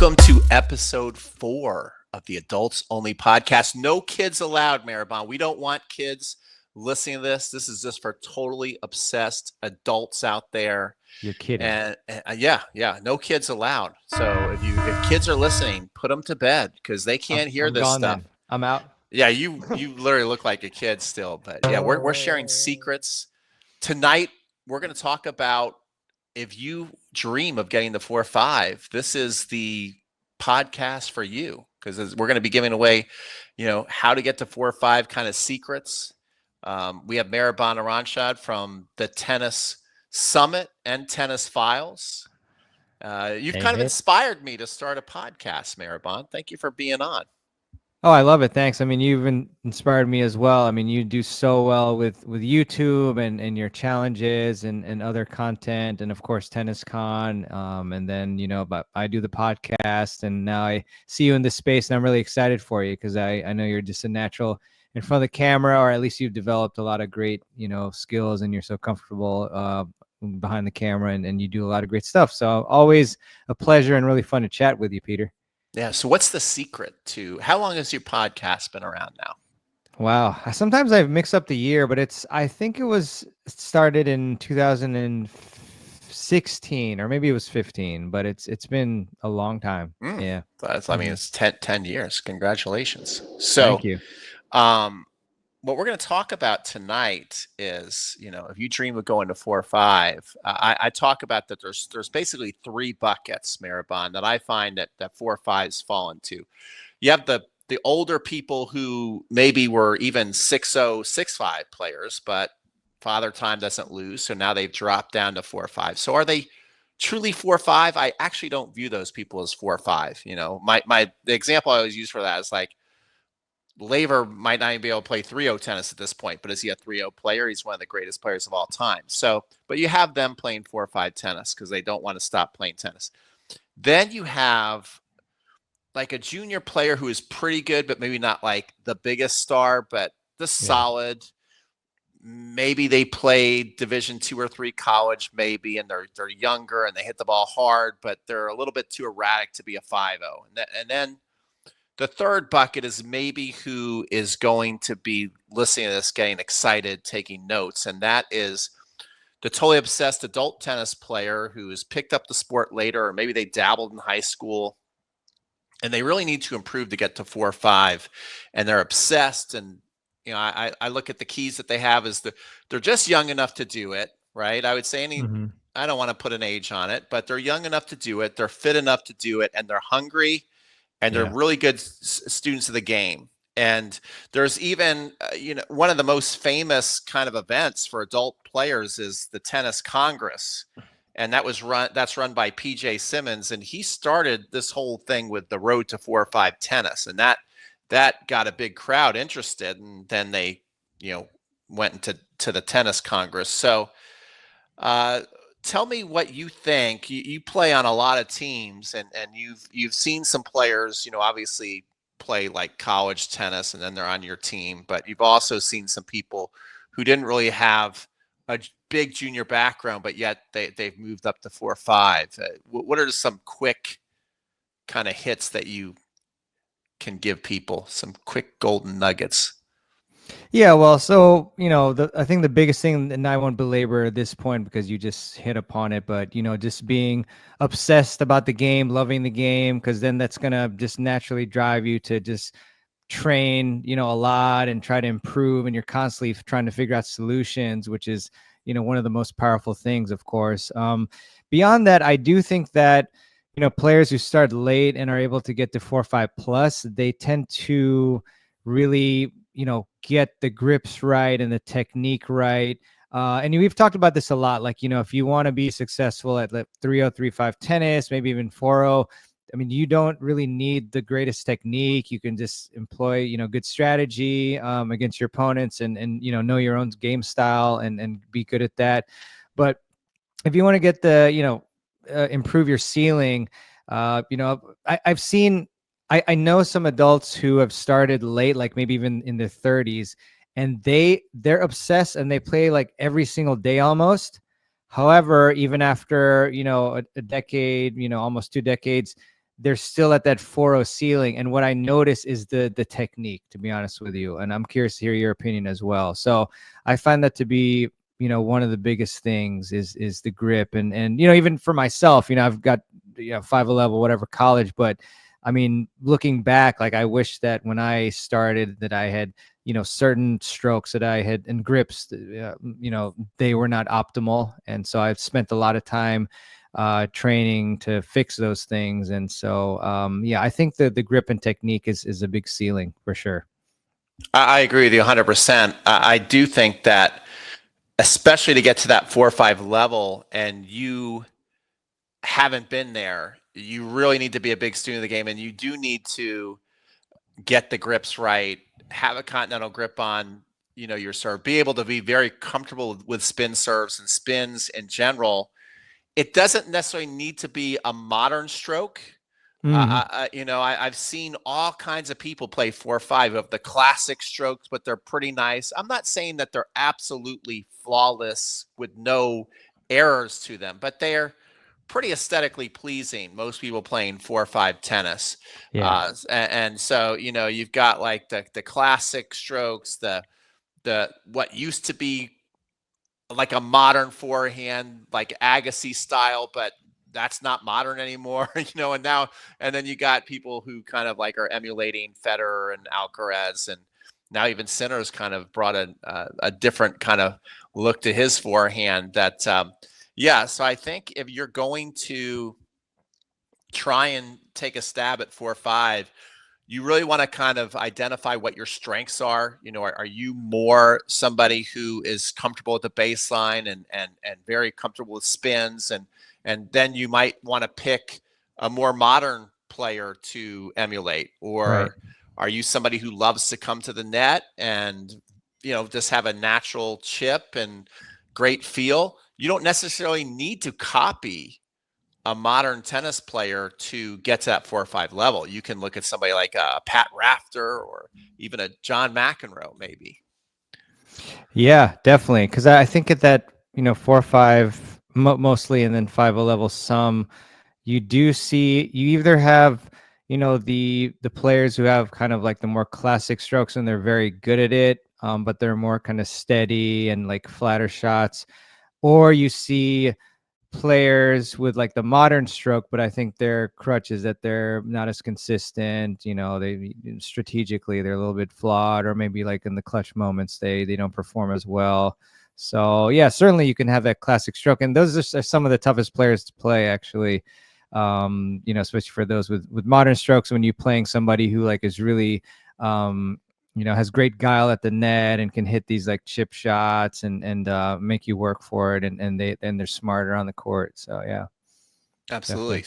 Welcome to episode 4 of the Adults Only podcast. No kids allowed, Mehrbans. We don't want kids listening to this. This is just for totally obsessed adults out there. You're kidding. And yeah, no kids allowed. So if kids are listening, put them to bed because they can't hear this stuff. Then. I'm out. Yeah, you literally look like a kid still. But yeah, we're sharing secrets. Tonight, we're going to talk about if you dream of getting the 4-5, this is the podcast for you because we're going to be giving away, how to get to 4-5 kind of secrets. We have Mehrban Iranshad from the Tennis Summit and Tennis Files. You've kind of inspired me to start a podcast, Mehrbans. Thank you for being on. Oh, I love it. Thanks. I mean, you've inspired me as well. I mean, you do so well with YouTube and your challenges and other content, and of course TennisCon. And then, but I do the podcast, and now I see you in this space, and I'm really excited for you because I know you're just a natural in front of the camera, or at least you've developed a lot of great, skills, and you're so comfortable behind the camera, and you do a lot of great stuff. So always a pleasure and really fun to chat with you, Peter. Yeah. So what's the secret to how long has your podcast been around now? Wow. Sometimes I mix up the year, but I think it was started in 2016 or maybe it was 15, but it's been a long time. Yeah. It's 10 years. Congratulations. So, thank you. What we're going to talk about tonight is, if you dream of going to 4-5, I talk about that there's basically 3 buckets, Mehrbans, that I find that 4-5s fall into. You have the older people who maybe were even 6-0, 6-5 players, but Father Time doesn't lose, so now they've dropped down to 4-5. So are they truly 4-5? I actually don't view those people as 4-5. The example I always use for that is like, Laver might not even be able to play 3-0 tennis at this point, but is he a 3-0 player? He's one of the greatest players of all time. So, but you have them playing 4-5 tennis because they don't want to stop playing tennis. Then you have like a junior player who is pretty good, but maybe not like the biggest star, but solid. Maybe they played Division 2 or 3 college, maybe, and they're younger and they hit the ball hard, but they're a little bit too erratic to be a 5-0. And then the third bucket is maybe who is going to be listening to this, getting excited, taking notes. And that is the totally obsessed adult tennis player who has picked up the sport later, or maybe they dabbled in high school and they really need to improve to get to 4-5. And they're obsessed. And, I look at the keys that they have is they're just young enough to do it, right? I would say I don't want to put an age on it, but they're young enough to do it. They're fit enough to do it, and they're hungry. And they're really good students of the game. And there's even, one of the most famous kind of events for adult players is the Tennis Congress. And that's run by PJ Simmons. And he started this whole thing with the road to 4-5 tennis. And that got a big crowd interested. And then they, went to the Tennis Congress. So, tell me what you think. You play on a lot of teams, and you've seen some players, obviously play like college tennis, and then they're on your team. But you've also seen some people who didn't really have a big junior background, but yet they've moved up to 4-5. What are some quick kind of hits that you can give people? Some quick golden nuggets. Yeah, well, so, I think the biggest thing, and I won't belabor at this point because you just hit upon it, but, just being obsessed about the game, loving the game, because then that's going to just naturally drive you to just train, a lot and try to improve. And you're constantly trying to figure out solutions, which is, one of the most powerful things, of course. Beyond that, I do think that, players who start late and are able to get to 4-5 plus, they tend to really get the grips right and the technique right. And we've talked about this a lot. Like, if you want to be successful at 3-0, 3-5 tennis, maybe even 4-0, I mean, you don't really need the greatest technique. You can just employ, good strategy against your opponents and know your own game style and be good at that. But if you want to get the, improve your ceiling, I've seen, I know some adults who have started late, like maybe even in their 30s, and they're obsessed and they play like every single day almost. However, even after, a decade, almost 2 decades, they're still at that 4.0 ceiling. And what I notice is the technique, to be honest with you. And I'm curious to hear your opinion as well. So I find that to be, one of the biggest things is the grip. And even for myself, I've got 5'11", whatever, college, but I mean, looking back, like I wish that when I started that I had, certain strokes that I had and grips, they were not optimal. And so I've spent a lot of time training to fix those things. And so, I think that the grip and technique is a big ceiling for sure. I agree with you 100%. I do think that, especially to get to that 4 or 5 level, and you haven't been there, you really need to be a big student of the game, and you do need to get the grips right, have a continental grip on, your serve, be able to be very comfortable with spin serves and spins in general. It doesn't necessarily need to be a modern stroke. I've seen all kinds of people play 4 or 5 of the classic strokes, but they're pretty nice. I'm not saying that they're absolutely flawless with no errors to them, but they're pretty aesthetically pleasing. Most people playing 4 or 5 tennis. Yeah. And so, you've got like the classic strokes, the what used to be like a modern forehand, like Agassi style, but that's not modern anymore, and then you got people who kind of like are emulating Federer and Alcaraz, and now even Sinner's kind of brought a different kind of look to his forehand that, so I think if you're going to try and take a stab at 4 or 5, you really want to kind of identify what your strengths are. Are you more somebody who is comfortable at the baseline and very comfortable with spins, and then you might want to pick a more modern player to emulate, or Right. are you somebody who loves to come to the net and just have a natural chip and great feel? You don't necessarily need to copy a modern tennis player to get to that 4 or 5 level. You can look at somebody like a Pat Rafter or even a John McEnroe, maybe. Yeah, definitely. Because I think at that, 4 or 5 mostly, and then 5.0 level some, you do see you either have, the players who have kind of like the more classic strokes and they're very good at it, but they're more kind of steady and like flatter shots, or you see players with like the modern stroke, but I think their crutch is that they're not as consistent. They strategically they're a little bit flawed, or maybe like in the clutch moments they don't perform as well. So yeah, certainly you can have that classic stroke, and those are some of the toughest players to play actually. Especially for those with modern strokes, when you're playing somebody who like is really has great guile at the net and can hit these like chip shots and make you work for it, and they're smarter on the court. So yeah, Absolutely. definitely.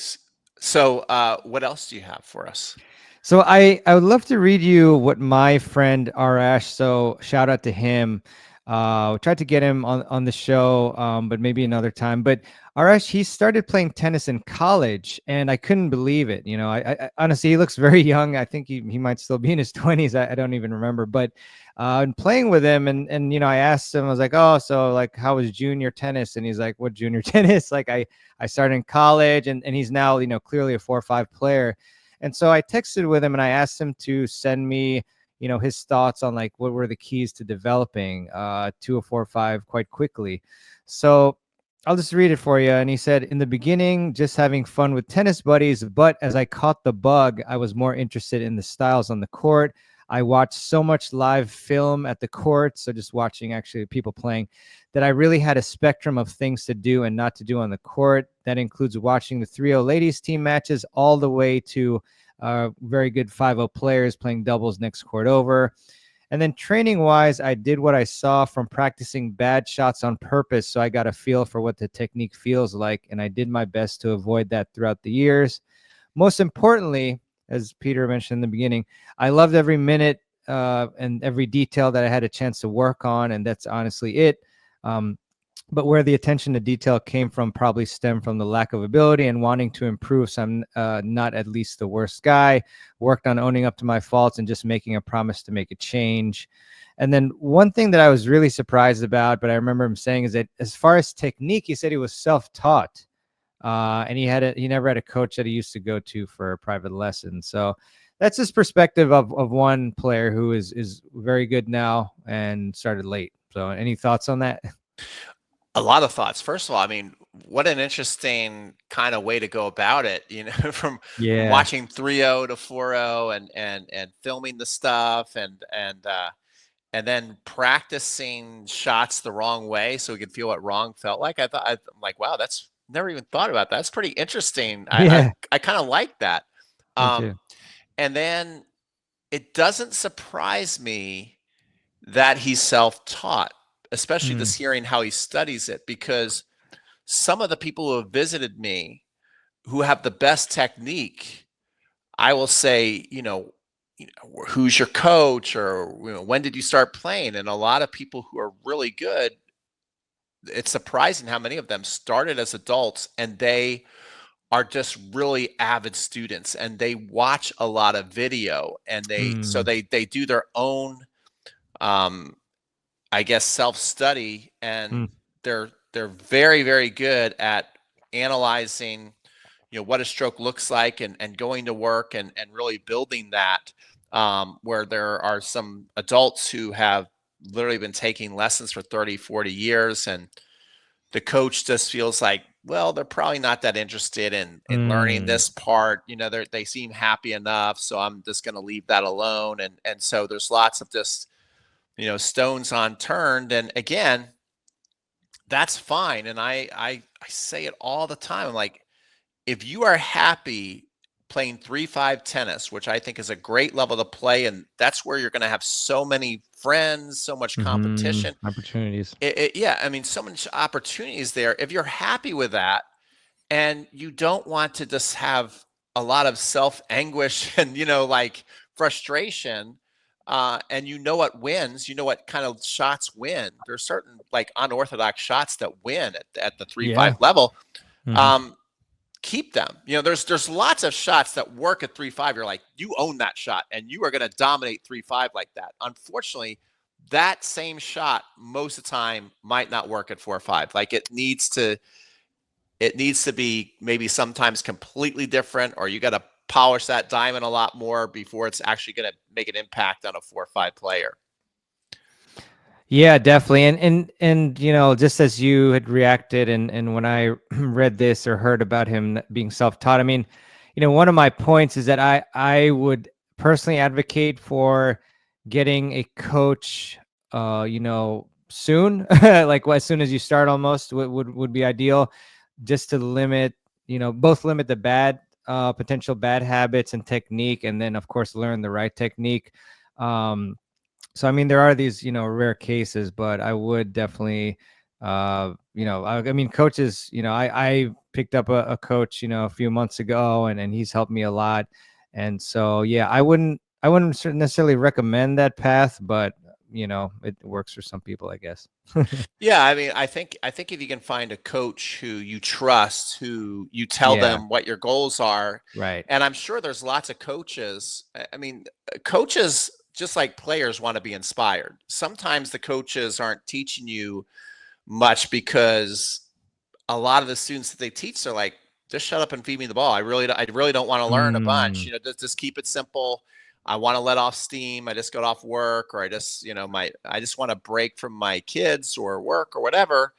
So, what else do you have for us? So I would love to read you what my friend Arash. So shout out to him. We tried to get him on the show, but maybe another time. But Arash, he started playing tennis in college, and I couldn't believe it. I honestly, he looks very young. I think he might still be in his 20s. I don't even remember. But and playing with him, and I asked him, I was like, oh, so like, how was junior tennis? And he's like, what junior tennis? Like I started in college, and he's now clearly a 4 or 5 player. And so I texted with him and I asked him to send me, his thoughts on like what were the keys to developing 2 or 4 or 5 quite quickly. So I'll just read it for you. And he said, in the beginning, just having fun with tennis buddies, but as I caught the bug, I was more interested in the styles on the court. I watched so much live film at the court, so just watching actually people playing, that I really had a spectrum of things to do and not to do on the court. That includes watching the 3-0 ladies team matches all the way to very good 5-0 players playing doubles next court over. And then training wise, I did what I saw from practicing bad shots on purpose, so I got a feel for what the technique feels like, and I did my best to avoid that throughout the years. Most importantly, as Peter mentioned in the beginning, I loved every minute and every detail that I had a chance to work on, and that's honestly it. But where the attention to detail came from probably stemmed from the lack of ability and wanting to improve. So I'm not at least the worst guy. Worked on owning up to my faults and just making a promise to make a change. And then one thing that I was really surprised about, but I remember him saying, is that as far as technique, he said he was self-taught. And he never had a coach that he used to go to for private lessons. So that's his perspective of one player who is very good now and started late. So any thoughts on that? A lot of thoughts. First of all, I mean, what an interesting kind of way to go about it, from Yeah. watching 3-0 to 4-0 and filming the stuff and then practicing shots the wrong way so we could feel what wrong felt like. I'm like, wow, that's never even thought about that. That's pretty interesting. Yeah. I kind of like that. Me Um, too. and then it doesn't surprise me that he's self-taught, especially Mm, just hearing how he studies it, because some of the people who have visited me who have the best technique, I will say, who's your coach, or when did you start playing? And a lot of people who are really good, it's surprising how many of them started as adults and they are just really avid students and they watch a lot of video and mm, they do their own um I guess self-study, and mm, they're very, very good at analyzing, what a stroke looks like and going to work and really building that. Where there are some adults who have literally been taking lessons for 30, 40 years, and the coach just feels like, well, they're probably not that interested in learning mm, this part. They seem happy enough, so I'm just going to leave that alone. And so there's lots of just stones unturned. And again, that's fine. And I say it all the time. I'm like, if you are happy playing 3-5 tennis, which I think is a great level to play, and that's where you're going to have so many friends, so much competition. opportunities. Yeah, I mean, so much opportunities there. If you're happy with that, and you don't want to just have a lot of self anguish and like frustration, and what wins, what kind of shots win. There's certain like unorthodox shots that win at the 3-5 Yeah. level. Hmm. um Keep them. There's lots of shots that work at 3-5. You're like, you own that shot and you are going to dominate 3-5 like that. Unfortunately, that same shot most of the time might not work at 4-5. Like it needs to be maybe sometimes completely different, or you got to polish that diamond a lot more before it's actually going to make an impact on a 4-5 player. Yeah, definitely. And just as you had reacted and when I read this or heard about him being self-taught, I mean, one of my points is that I would personally advocate for getting a coach soon, like as soon as you start almost would be ideal, just to limit, both limit the bad potential bad habits and technique, and then of course learn the right technique. So I mean, there are these, rare cases, but I would definitely, I mean, coaches, I picked up a coach, a few months ago, and he's helped me a lot. And so, yeah, I wouldn't necessarily recommend that path, but it works for some people, I guess. Yeah, I mean, I think if you can find a coach who you trust, who you tell Yeah, them what your goals are, right. and I'm sure there's lots of coaches. I mean, coaches just like players want to be inspired. Sometimes the coaches aren't teaching you much because a lot of the students that they teach, they're like, just shut up and feed me the ball. I really don't want to learn a bunch. Mm, Just keep it simple. I want to let off steam. I just got off work, or I just want to break from my kids or work or whatever.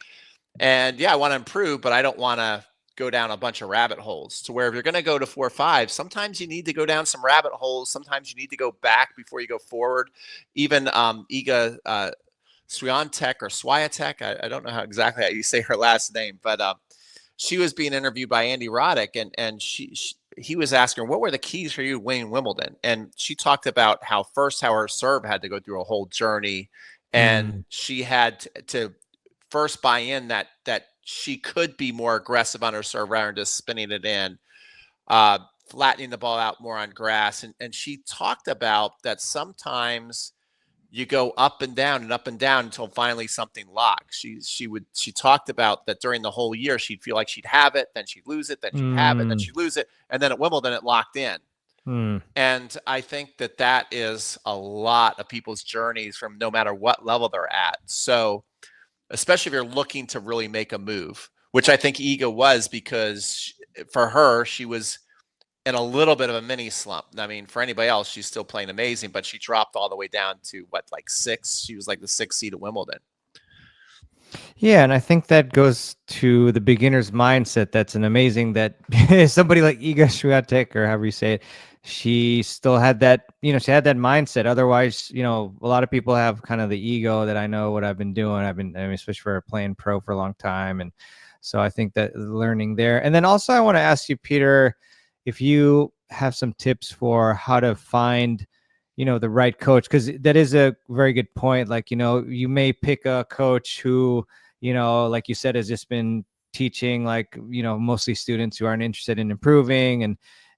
And yeah, I want to improve, but I don't want to go down a bunch of rabbit holes. To where if you're going to go to 4-5, sometimes you need to go down some rabbit holes. Sometimes you need to go back before you go forward. Even Iga Swiatek or Swiatek, I don't know exactly how you say her last name, but she was being interviewed by Andy Roddick, and he was asking her, what were the keys for you winning Wimbledon? And she talked about how her serve had to go through a whole journey, and mm, she had to first buy in that she could be more aggressive on her serve rather than just spinning it in, uh, flattening the ball out more on grass. And she talked about that sometimes you go up and down until finally something locks. She talked about that during the whole year she'd feel like she'd have it, then she'd lose it, then she'd have it, then mm, she'd lose it, and then at Wimbledon it locked in. mm. And I think that is a lot of people's journeys from no matter what level they're at. So especially if you're looking to really make a move, which I think Iga was, because for her, she was in a little bit of a mini slump. I mean, for anybody else, she's still playing amazing, but she dropped all the way down to what, like six? She was like the sixth seed at Wimbledon. Yeah, and I think that goes to the beginner's mindset. That's an amazing that somebody like Iga Swiatek, or however you say it, she still had that, she had that mindset. Otherwise, a lot of people have kind of the ego that I know what I've been doing. I mean, especially for playing pro for a long time. And so I think that learning there. And then also I want to ask you, Peter, if you have some tips for how to find the right coach, because that is a very good point. Like, you may pick a coach who, like you said, has just been teaching, like, mostly students who aren't interested in improving,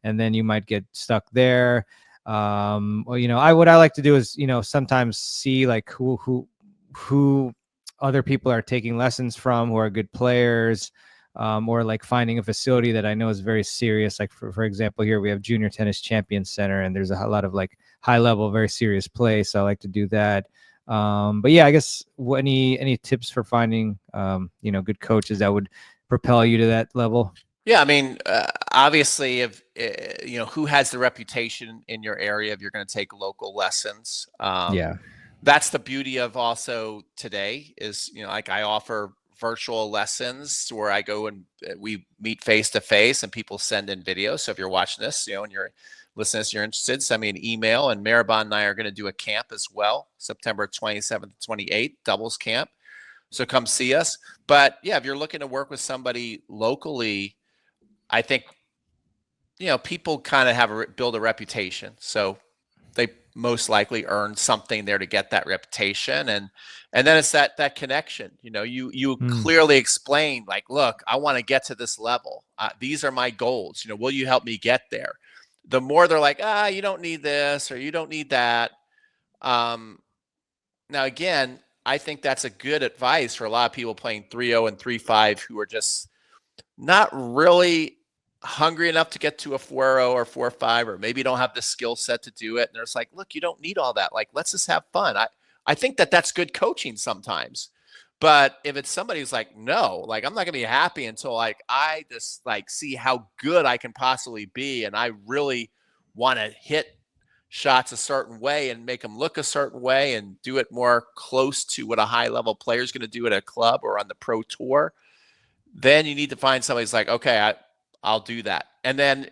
and then you might get stuck there. Well, what I like to do is, sometimes see like who other people are taking lessons from, who are good players, or like finding a facility that I know is very serious. Like for example, here we have Junior Tennis Champion Center, and there's a lot of like high level, very serious play. So I like to do that. But yeah, I guess any tips for finding good coaches that would propel you to that level? Yeah, I mean, obviously, if who has the reputation in your area, if you're going to take local lessons. Yeah. That's the beauty of also today is, like I offer virtual lessons where I go and we meet face to face, and people send in videos. So if you're watching this, and you're listening, you're interested, send me an email. And Mehrban and I are going to do a camp as well, September 27th, 28th, doubles camp. So come see us. But yeah, if you're looking to work with somebody locally, I think, people kind of have build a reputation. So they most likely earned something there to get that reputation. And then it's that connection. You clearly explain, like, look, I want to get to this level. These are my goals. Will you help me get there? The more they're like, you don't need this or you don't need that. Now, again, I think that's a good advice for a lot of people playing 3-0 and 3-5 who are just not really hungry enough to get to a 4-0 or 4-5, or maybe don't have the skill set to do it. And it's like, look, you don't need all that. Like, let's just have fun. I think that's good coaching sometimes. But if it's somebody who's like, no, like, I'm not gonna be happy until like I just like see how good I can possibly be, and I really want to hit shots a certain way and make them look a certain way and do it more close to what a high level player is going to do at a club or on the pro tour, then you need to find somebody who's like, okay, I'll do that. And then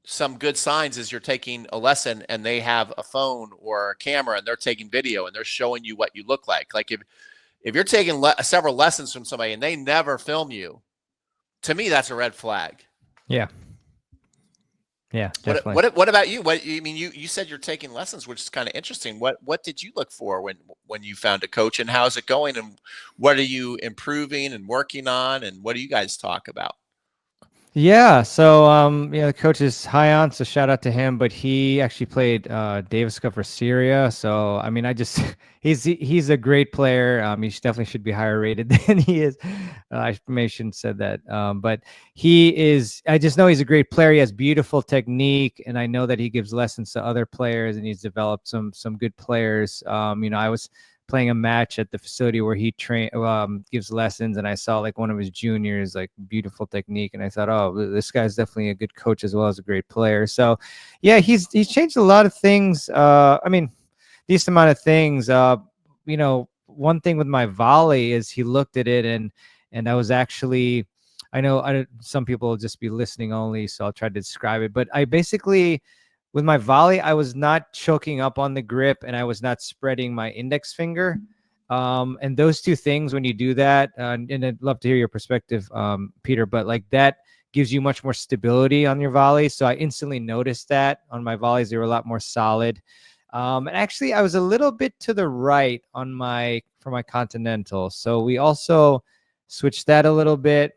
some good signs is you're taking a lesson and they have a phone or a camera and they're taking video and they're showing you what you look like. Like if you're taking several lessons from somebody and they never film you, to me, that's a red flag. Yeah. Yeah, definitely. What about you? You said you're taking lessons, which is kind of interesting. What did you look for when you found a coach, and how's it going, and what are you improving and working on, and what do you guys talk about? Yeah, so the coach is Hyon, so shout out to him. But he actually played Davis Cup for Syria. So I mean, he's a great player. He definitely should be higher rated than he is. I maybe shouldn't said that. But he is. I just know he's a great player. He has beautiful technique, and I know that he gives lessons to other players, and he's developed some good players. I was playing a match at the facility where he gives lessons, and I saw like one of his juniors, like beautiful technique, and I thought, oh, this guy's definitely a good coach as well as a great player. So yeah, he's changed a lot of things. I mean, decent amount of things. One thing with my volley is he looked at it, and I was actually, I know some people will just be listening only, so I'll try to describe it, but I basically, with my volley, I was not choking up on the grip, and I was not spreading my index finger. And those two things, when you do that, and I'd love to hear your perspective, Peter, but like that gives you much more stability on your volley. So I instantly noticed that on my volleys, they were a lot more solid. And actually, I was a little bit to the right for my continental. So we also switched that a little bit,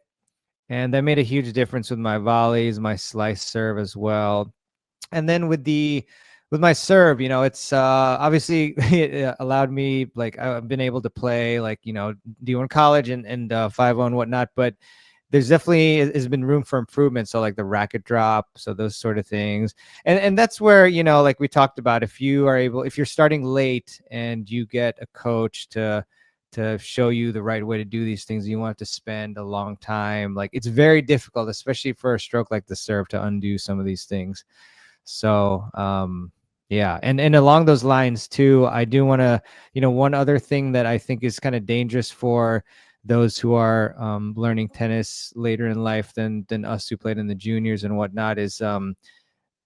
and that made a huge difference with my volleys, my slice serve as well. And then with my serve, it's obviously it allowed me, like, I've been able to play like, D1 college and 5-0 and whatnot, but there's definitely has been room for improvement. So like the racket drop, so those sort of things. And that's where, like we talked about, if you're starting late and you get a coach to to show you the right way to do these things. You want to spend a long time. Like, it's very difficult, especially for a stroke like the serve, to undo some of these things. So yeah, and along those lines too, I do want to, one other thing that I think is kind of dangerous for those who are learning tennis later in life than us who played in the juniors and whatnot is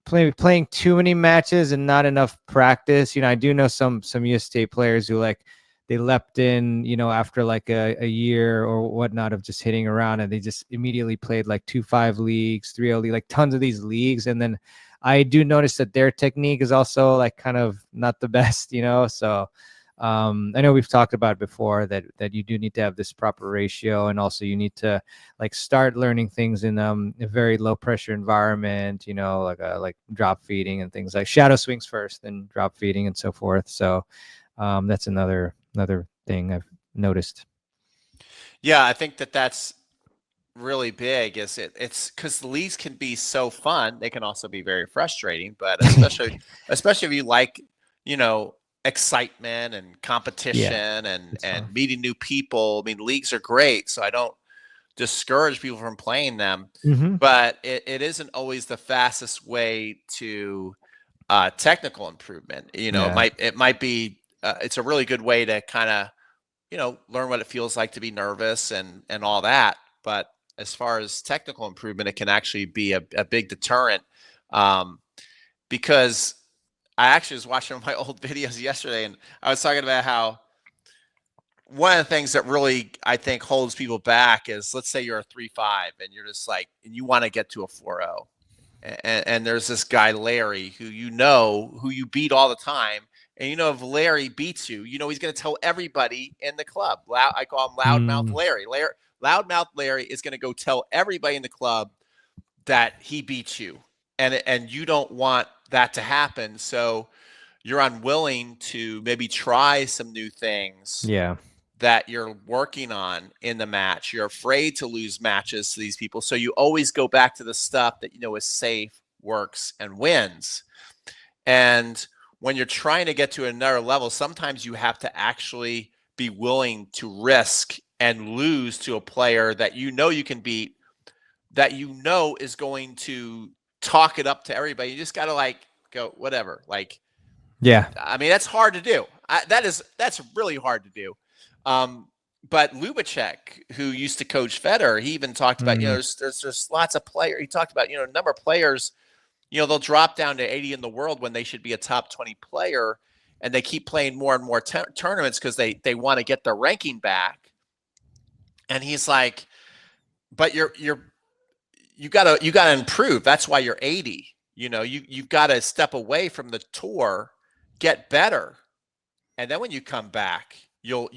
playing too many matches and not enough practice. I do know some USTA players who, like, they leapt in, after like a year or whatnot of just hitting around, and they just immediately played like 2-5 leagues, 3-0 league, like tons of these leagues. And then I do notice that their technique is also like kind of not the best, So I know we've talked about before that you do need to have this proper ratio, and also you need to like start learning things in a very low pressure environment, like drop feeding and things, like shadow swings first, then drop feeding and so forth. So that's another thing I've noticed. Yeah, I think that's really big. It's because the leagues can be so fun. They can also be very frustrating, but especially if you like, you know, excitement and Yeah, competition it's and fun. meeting new people. I mean, leagues are great, so I don't discourage people from playing them, Hmm. but it isn't always the fastest way to technical improvement. Yeah. It might be it's a really good way to kind of learn what it feels like to be nervous and all that. But as far as technical improvement, it can actually be a big deterrent, um, because I actually was watching my old videos yesterday, and I was talking about how one of the things that really I think holds people back is, let's say you're a 3-5 and you're just like, and you want to get to a 4-0, and there's this guy Larry who you beat all the time, and if Larry beats you, he's going to tell everybody in the club. I call him Loudmouth Mm, Larry. Loudmouth Larry is going to go tell everybody in the club that he beats you, and you don't want that to happen. So you're unwilling to maybe try some new things yeah. that you're working on in the match. You're afraid to lose matches to these people. So you always go back to the stuff that is safe, works, and wins. And when you're trying to get to another level, sometimes you have to actually be willing to risk and lose to a player that you can beat, that is going to talk it up to everybody. You just got to like go, whatever. Like, Yeah. I mean, that's hard to do. That's really hard to do. Um, but Lubacek, who used to coach Federer, he even talked about, Mm, there's lots of players. He talked about, a number of players, they'll drop down to 80 in the world when they should be a top 20 player, and they keep playing more and more tournaments because they want to get their ranking back. And he's like, but you gotta improve. That's why you're 80. You've got to step away from the tour, get better, and then when you come back, you'll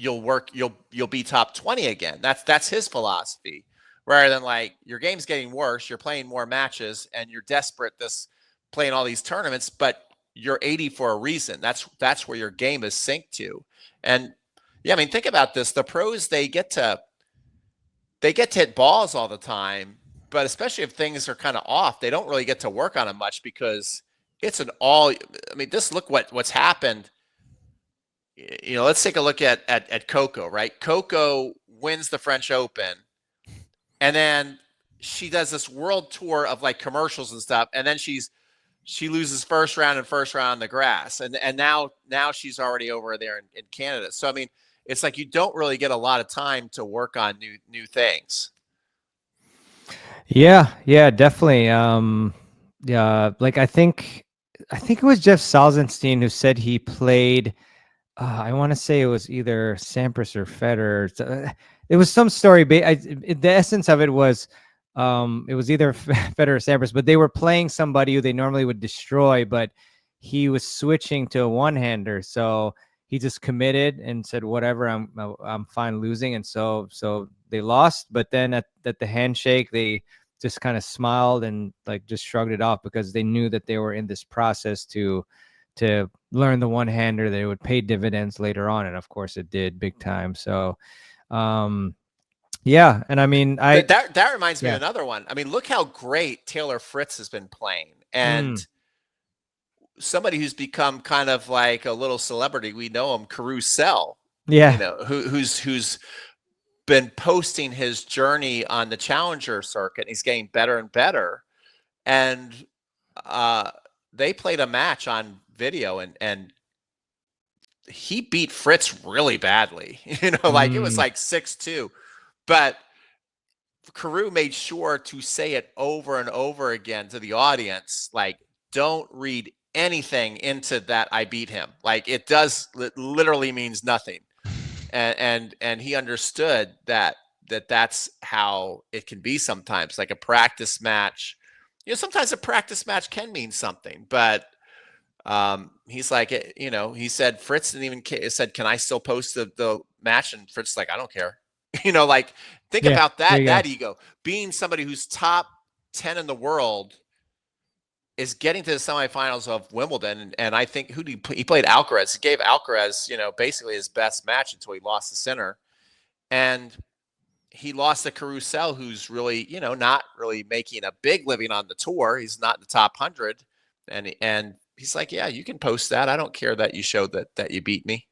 be top 20 again. That's his philosophy. Rather than like, your game's getting worse, you're playing more matches, and you're desperate this playing all these tournaments, but you're 80 for a reason. That's where your game is synced to. And yeah, I mean, think about this. The pros, they get to hit balls all the time, but especially if things are kind of off, they don't really get to work on them much, because it's an all. I mean, just look what's happened. Let's take a look at Coco, right? Coco wins the French Open, and then she does this world tour of like commercials and stuff, and then she loses first round on the grass, and now she's already over there in Canada. So I mean, it's like you don't really get a lot of time to work on new things. yeah. Yeah. Definitely. Yeah. Like, I think it was Jeff Salzenstein who said he played. I want to say it was either Sampras or Federer. It was some story. The essence of it was, it was either Federer or Sampras, but they were playing somebody who they normally would destroy, but he was switching to a one-hander, so he just committed and said, "Whatever, I'm fine losing," and so they lost. But then at the handshake, they just kind of smiled and like just shrugged it off, because they knew that they were in this process to learn the one-hander, that it would pay dividends later on, and of course it did, big time. So um yeah, and I mean, That reminds me of yeah. another one. I mean, look how great Taylor Fritz has been playing, Mm, and somebody who's become kind of like a little celebrity. We know him, Carousel. Yeah. who's been posting his journey on the challenger circuit. He's getting better and better. And they played a match on video, and he beat Fritz really badly. Like it was like 6-2. But Carew made sure to say it over and over again to the audience, like, don't read anything into that I beat him. Like it literally means nothing. And he understood that's how it can be sometimes. Like a practice match, sometimes a practice match can mean something, but he's like, he said Fritz didn't even said, can I still post the match? And Fritz like, I don't care. Like think about that ego, being somebody who's top 10 in the world is getting to the semifinals of Wimbledon. And I think he played Alcaraz. He gave Alcaraz, basically his best match until he lost the center. And he lost to Caruso, who's really, not really making a big living on the tour. He's not in the top 100. And he's like, yeah, you can post that. I don't care that you showed that you beat me.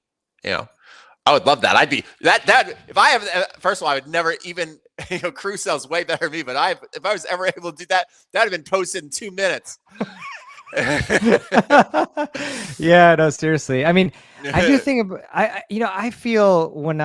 I would love that. I'd be that if I have, first of all, I would never even, Caruso's way better than me, but if I was ever able to do that, that'd have been posted in 2 minutes. Yeah, no, seriously. I mean, I do think I feel when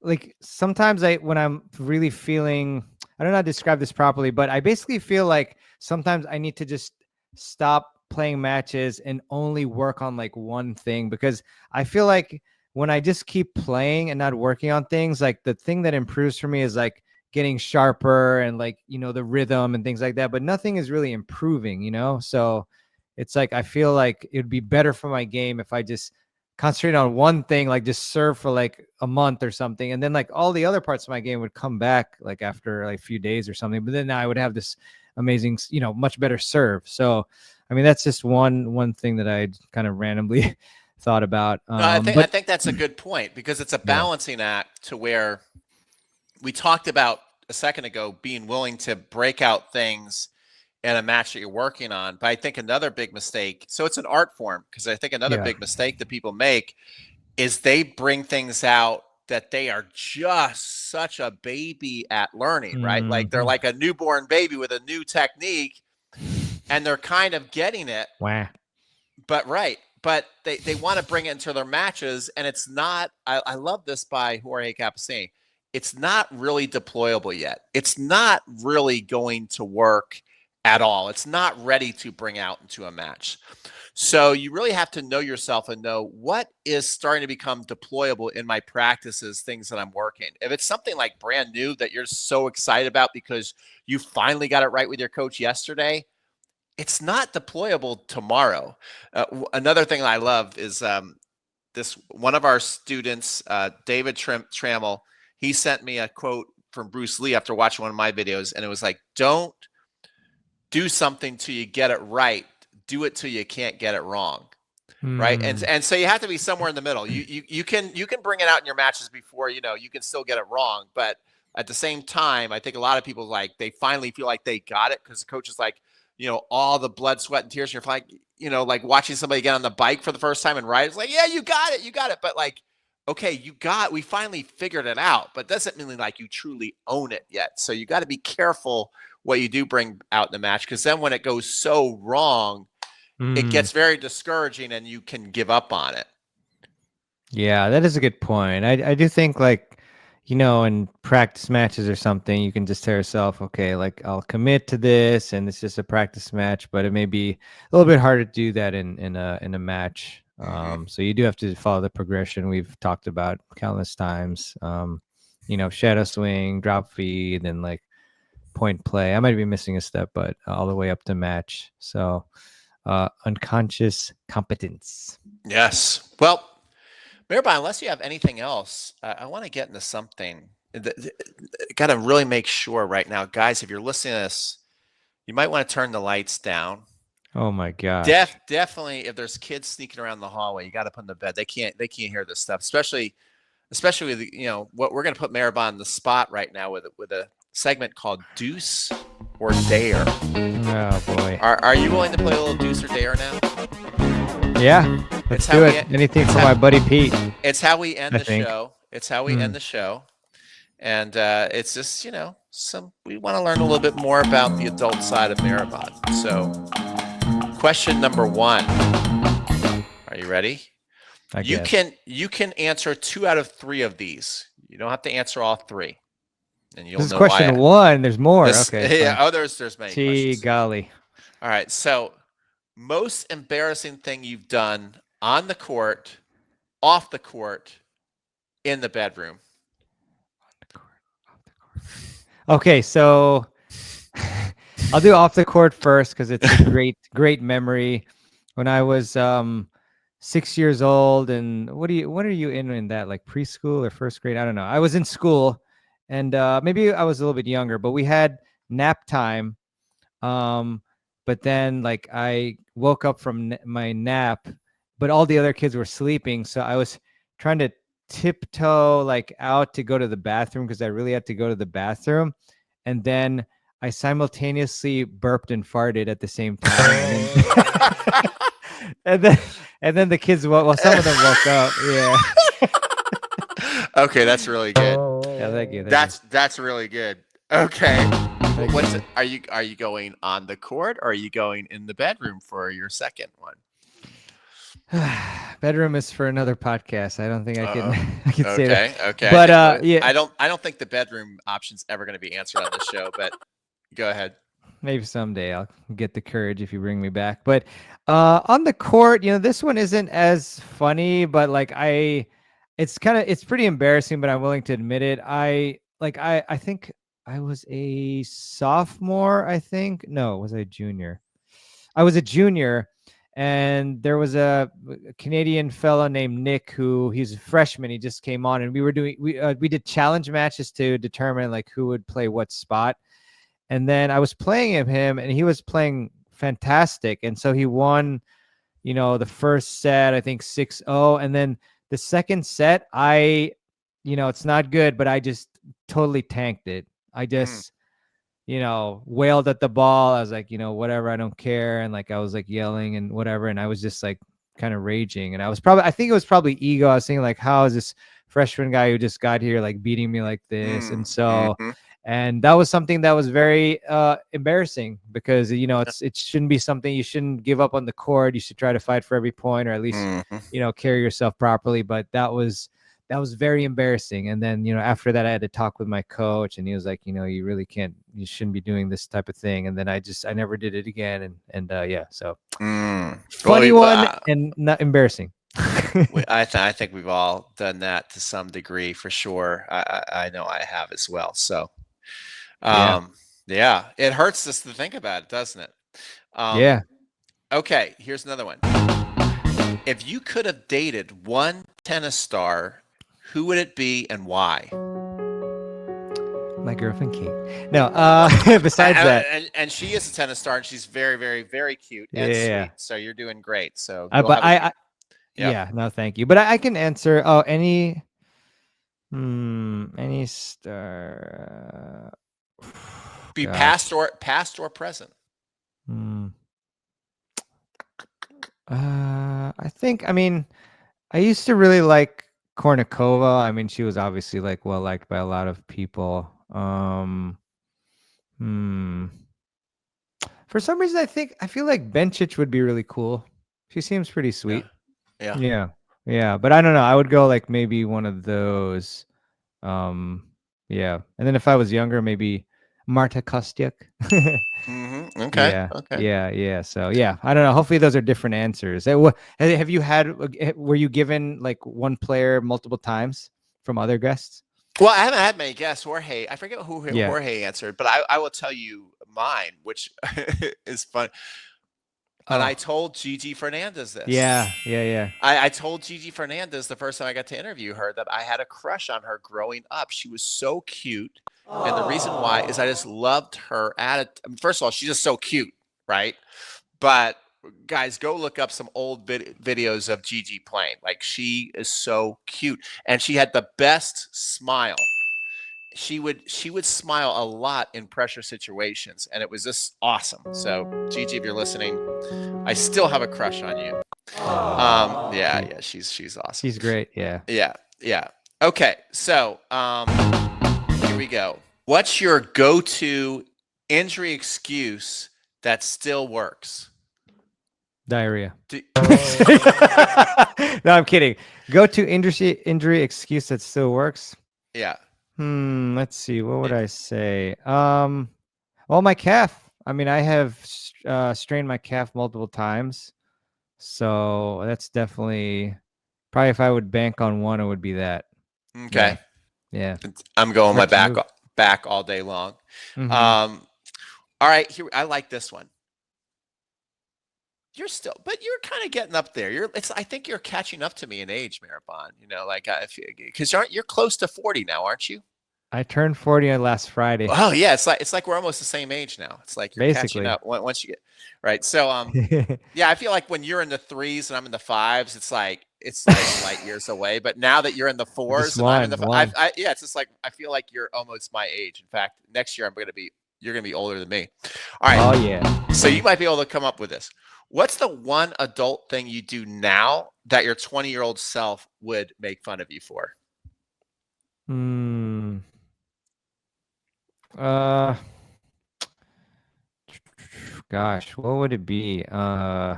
like sometimes when I'm really feeling, I don't know how to describe this properly, but I basically feel like sometimes I need to just stop playing matches and only work on like one thing, because I feel like when I just keep playing and not working on things, like the thing that improves for me is like getting sharper and like, the rhythm and things like that, but nothing is really improving, So it's like, I feel like it'd be better for my game if I just concentrate on one thing, like just serve for like a month or something. And then like all the other parts of my game would come back like after like a few days or something. But then I would have this amazing, much better serve. So, I mean, that's just one thing that I kind of randomly thought about. No, I think that's a good point, because it's a balancing act to where we talked about a second ago, being willing to break out things in a match that you're working on. But I think another big mistake, so it's an art form, because I think another big mistake that people make is they bring things out that they are just such a baby at learning, right? Like they're like a newborn baby with a new technique, and they're kind of getting it. Wow. But they want to bring it into their matches, and it's not. I love this by Jorge Capacini. It's not really deployable yet. It's not really going to work at all. It's not ready to bring out into a match. So you really have to know yourself and know what is starting to become deployable in my practices, things that I'm working. If it's something like brand new that you're so excited about because you finally got it right with your coach yesterday, it's not deployable tomorrow. Another thing I love is this one of our students, David Trammell, he sent me a quote from Bruce Lee after watching one of my videos, and it was like, don't do something till you get it right. Do it till you can't get it wrong. Right. And so you have to be somewhere in the middle. You can bring it out in your matches before, you can still get it wrong. But at the same time, I think a lot of people, like, they finally feel like they got it because the coach is like, all the blood, sweat, and tears. You're like, like watching somebody get on the bike for the first time and ride. It's like, yeah, you got it. But like, okay, we finally figured it out, but doesn't mean like you truly own it yet. So you got to be careful what you do bring out in the match, because then when it goes so wrong, it gets very discouraging and you can give up on it. Yeah, that is a good point. I do think, like, in practice matches or something, you can just tell yourself, okay, like, I'll commit to this and it's just a practice match, but it may be a little bit harder to do that in a match. So you do have to follow the progression we've talked about countless times. Shadow swing, drop feed, and like point play. I might be missing a step, but all the way up to match. So unconscious competence. Yes. Well, Mehrban, unless you have anything else, I want to get into something. Got to really make sure right now, guys, if you're listening to this, you might want to turn the lights down. Oh my God. Definitely, if there's kids sneaking around the hallway, you got to put them to bed. They can't hear this stuff, especially with what we're going to put Mehrban on the spot right now with a segment called Deuce or Dare. Oh boy. Are you willing to play a little Deuce or Dare now? Yeah, let's do it. Anything for my buddy Pete. It's how we end I the think. show. It's how we end the show. And it's just, we want to learn a little bit more about the adult side of Mehrbans. So question number 1. Are you ready? You can answer 2 out of 3 of these. You don't have to answer all 3. And you'll this is know question why 1. There's more. Okay. Yeah, there's many questions. Golly. All right. So most embarrassing thing you've done on the court, off the court, in the bedroom. Okay, so I'll do off the court first because it's a great memory. When I was 6 years old, and what are you in that, like preschool or first grade? I don't know. I was in school, and maybe I was a little bit younger, but we had nap time. But then like I woke up from my nap, but all the other kids were sleeping, so I was trying to tiptoe like out to go to the bathroom because I really had to go to the bathroom, and then I simultaneously burped and farted at the same time, and then the kids, well, some of them woke up. Yeah. Okay, that's really good. Yeah, thank you. That's really good. Okay. What's it? Are you going on the court, or are you going in the bedroom for your second one? Bedroom is for another podcast. I don't think I can say that. Okay. But yeah, I don't think the bedroom option's ever going to be answered on the show. But go ahead. Maybe someday I'll get the courage if you bring me back. But on the court, this one isn't as funny, but like it's pretty embarrassing, but I'm willing to admit it. I think I was a sophomore. I think no, was I a junior? I was a junior. And there was a Canadian fella named Nick he's a freshman. He just came on, and we did challenge matches to determine like who would play what spot. And then I was playing him, and he was playing fantastic. And so he won, the first set, I think 6-0. And then the second set, it's not good, but I just totally tanked it. I just wailed at the ball. I was like, whatever, I don't care. And like, I was like yelling and whatever. And I was just like kind of raging. And I think it was probably ego. I was thinking like, how is this freshman guy who just got here, like beating me like this? And so, and that was something that was very embarrassing because, it shouldn't be something you shouldn't give up on the court. You should try to fight for every point, or at least, carry yourself properly. But that was very embarrassing. And then, after that, I had to talk with my coach, and he was like, you shouldn't be doing this type of thing. And then I never did it again. And yeah, so funny one and not embarrassing. I think we've all done that to some degree for sure. I know I have as well. So, yeah, it hurts us to think about it, doesn't it? Yeah. Okay, here's another one. If you could have dated one tennis star, who would it be and why? My girlfriend Kate. No, besides that. And she is a tennis star, and she's very, very, very cute and sweet. So you're doing great. So no, thank you. But I can answer any star. Be past or present. I used to really like Kornikova. I mean, she was obviously like well liked by a lot of people. For some reason, I feel like Bencic would be really cool. She seems pretty sweet. Yeah. But I don't know. I would go like maybe one of those. Yeah. And then if I was younger, maybe Marta Kostyuk. Okay. Yeah. So yeah, I don't know. Hopefully those are different answers. Have you were you given like one player multiple times from other guests? Well, I haven't had many guests. Jorge, I forget who Jorge answered, but I will tell you mine, which is fun. And I told Gigi Fernandez this. Yeah. I told Gigi Fernandez the first time I got to interview her that I had a crush on her growing up. She was so cute. And the reason why is I just loved her first of all, she's just so cute, right? But guys, go look up some old videos of Gigi playing. Like, she is so cute. And she had the best smile. she would smile a lot in pressure situations, and it was just awesome. So Gigi, if you're listening, I still have a crush on you. Yeah, She, yeah, she's awesome. she's great. Yeah. Yeah, yeah. Okay, so here we go. What's your go-to injury excuse that still works? Diarrhea. Do, No, I'm kidding. Go to injury excuse that still works. yeah. Let's see. What would It- I say? Well, my calf. I mean, I have strained my calf multiple times, so that's definitely probably if I would bank on one, it would be that. okay. Yeah, yeah. I'm going my Hard to move. back all day long. Mm-hmm. All right, here I like this one. You're still, but you're kind of getting up there. I think you're catching up to me in age, Mehrban. You know, like because you're close to 40 now, aren't you? I turned 40 on last Friday, Oh yeah, it's like we're almost the same age now. It's like you're catching basically. up once you get right. So yeah, I feel like when you're in the threes and I'm in the fives, it's like light years away. But now that you're in the Just fours and I'm in the, one. yeah, it's just like I feel like you're almost my age. In fact, next year you're gonna be older than me. All Oh right, yeah. so you might be able to come up with this. What's the one adult thing you do now that your 20-year-old self would make fun of you for? Hmm. Uh. Gosh, what would it be? I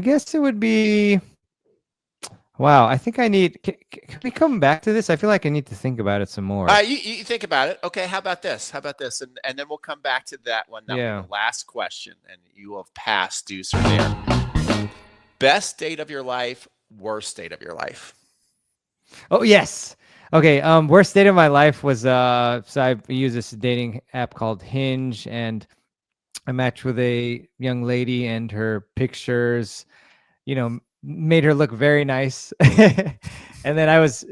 guess it would be. Wow, I think I need. Can we come back to this? I feel like I need to think about it some more. You think about it. Okay, how about this? How about this? And then we'll come back to that one. That'll be Yeah. the last question, and you will have passed deuce or dare. Best date of your life, worst date of your life. Oh yes. Okay. Worst date of my life was so I use this dating app called Hinge, and I matched with a young lady, and her pictures, made her look very nice. And then I was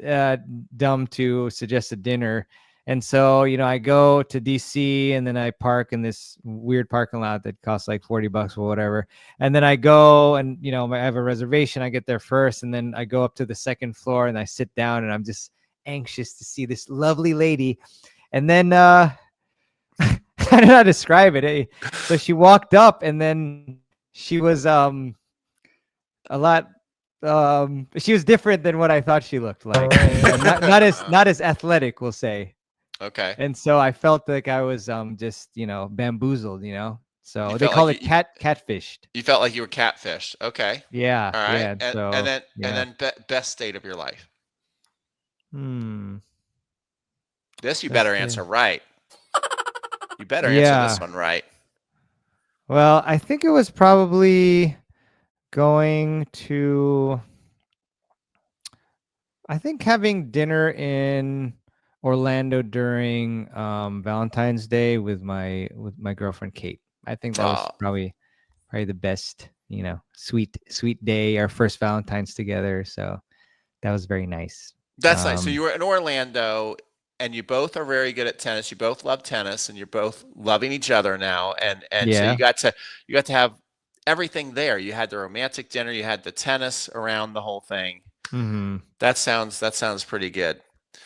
dumb to suggest a dinner. And so, I go to DC and then I park in this weird parking lot that costs like $40 or whatever. And then I go and, I have a reservation. I get there first and then I go up to the second floor and I sit down and I'm just anxious to see this lovely lady. And then, I don't know how to describe it. So she walked up and then she was, a lot she was different than what I thought she looked like. Not as athletic, we'll say. Okay. And so I felt like I was just, bamboozled, You So they felt call like it catfished. you felt like you were catfished. Okay. Yeah, All right. yeah. And So and yeah. then best date of your life. Hmm. This you better Best day. answer right. You better answer this Yeah. one right. Well, I think it was probably going to I think having dinner in Orlando during Valentine's Day with my girlfriend Kate. I think that was Oh, probably the best, sweet day, our first Valentine's together. So that was very nice. that's nice. So Um, you were in Orlando, and you both are very good at tennis. You both love tennis, and you're both loving each other now. And so yeah. you got to have everything there. You had the romantic dinner, you had the tennis around the whole thing. Hmm. That sounds pretty good.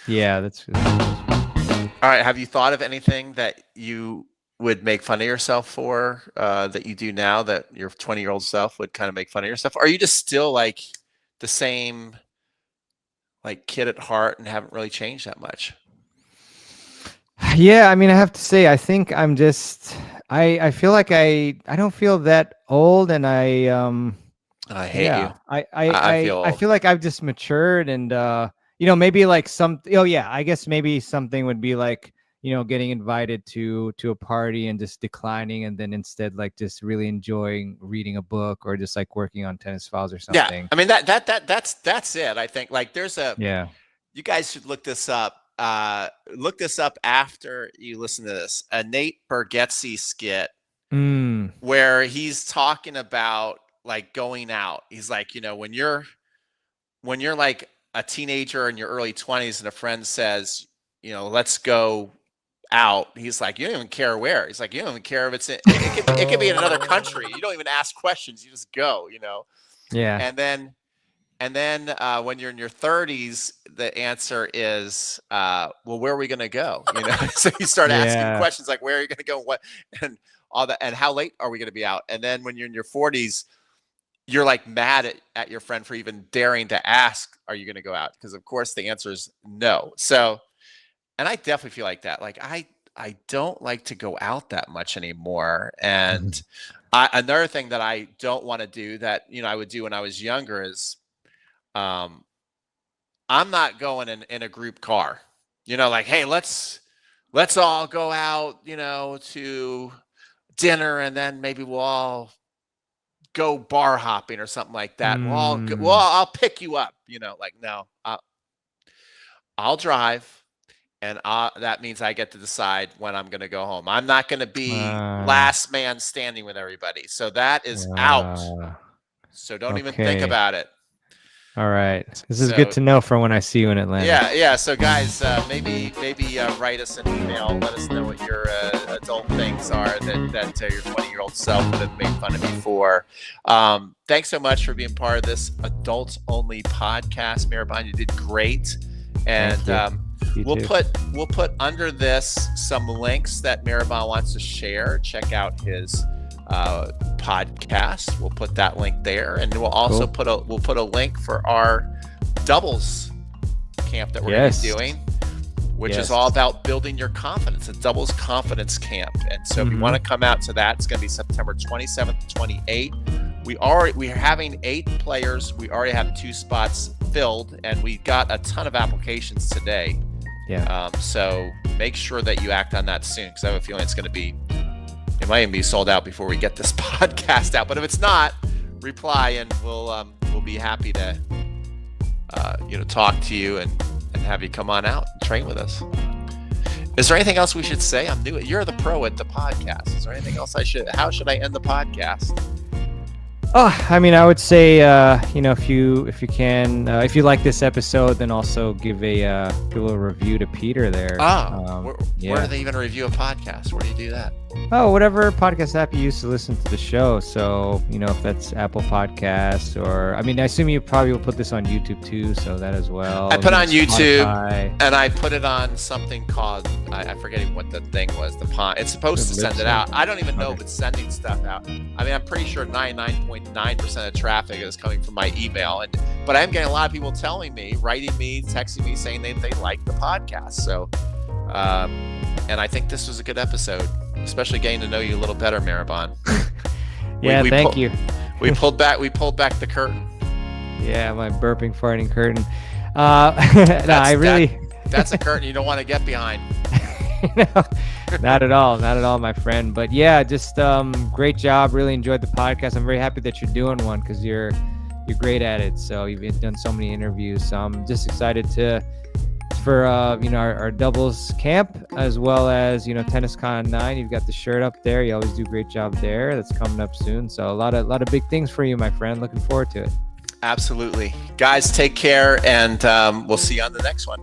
Yeah, that was All right, have you thought of anything that you would make fun of yourself for that you do now that your 20-year-old self would kind of make fun of yourself? Or are you just still like the same like kid at heart and haven't really changed that much? Yeah, I mean, I have to say, I think I'm just, I feel like I don't feel that old, and I hate you. yeah, I I I feel I, I old. feel like I've just matured, and maybe like some. Oh yeah, I guess maybe something would be like, getting invited to a party and just declining, and then instead like just really enjoying reading a book or just like working on tennis files or Yeah, something. I mean that's it. I think like there's a Yeah. you guys should look this up. Look this up after you listen to this. A Nate Bargatze skit Mm. where he's talking about like going out. He's like, when you're like a teenager in your early 20s and a friend says, let's go out. He's like, you don't even care where. He's like, you don't even care if it could be in another country. You don't even ask questions. You just go. Yeah. And then And then when you're in your 30s, the answer is, well, where are we going to go? So you start asking Yeah. questions like, where are you going to go? What, and all that, and how late are we going to be out? And then when you're in your 40s, you're like mad at your friend for even daring to ask, are you going to go out? Because of course the answer is no. So, and I definitely feel like that. Like I don't like to go out that much anymore. And another thing that I don't want to do that, I would do when I was younger is, I'm not going in a group car, like, hey, let's all go out, to dinner, and then maybe we'll all go bar hopping or something like that. I'll pick you up, like, no, I'll drive, and that means I get to decide when I'm going to go home. I'm not going to be last man standing with everybody. So that is out. So don't even think about it. All right. This is good to know for when I see you in Atlanta. Yeah. So guys, maybe write us an email. Let us know what your adult things are that your 20-year-old self would have made fun of you for. Thanks so much for being part of this adult only podcast, Mehrbans. You did great. And we'll put under this some links that Mehrban wants to share. Check out his podcast. We'll put that link there, and we'll also put a link for our doubles camp that we're going to be doing, which is all about building your confidence. A doubles confidence camp. And so if you want to come out to that, it's going to be September 27th, 28th. We're having 8 players. We already have 2 spots filled, and we got a ton of applications today. So make sure that you act on that soon, because I have a feeling it might even be sold out before we get this podcast out. But if it's not, reply, and we'll be happy to talk to you and have you come on out and train with us. Is there anything else we should say? I'm new. You're the pro at the podcast. Is there anything else how should I end the podcast? Oh, I mean, I would say, if you can, if you like this episode, then also give a review to Peter there. Where do they even review a podcast? Where do you do that? Oh, whatever podcast app you use to listen to the show. So, if that's Apple Podcasts, or, I mean, I assume you probably will put this on YouTube too, so that as well. I put on YouTube, and I put it on something called, I'm forgetting what the thing was, it's supposed to send it out. I don't even know if it's sending stuff out. I mean, I'm pretty sure 99.9% of traffic is coming from my email, but I'm getting a lot of people telling me, writing me, texting me, saying they like the podcast. So, and I think this was a good episode, especially getting to know you a little better, Mehrban. Thank you. We pulled back the curtain. Yeah, my burping, farting curtain. That's a curtain you don't want to get behind. Not at all, my friend. But yeah, just great job. Really enjoyed the podcast. I'm very happy that you're doing one, because you're great at it. So you've done so many interviews. So I'm just excited for our doubles camp, as well as TennisCon 9. You've got the shirt up there. You always do a great job there. That's coming up soon. So a lot of big things for you, my friend. Looking forward to it. Absolutely, guys. Take care, and we'll see you on the next one.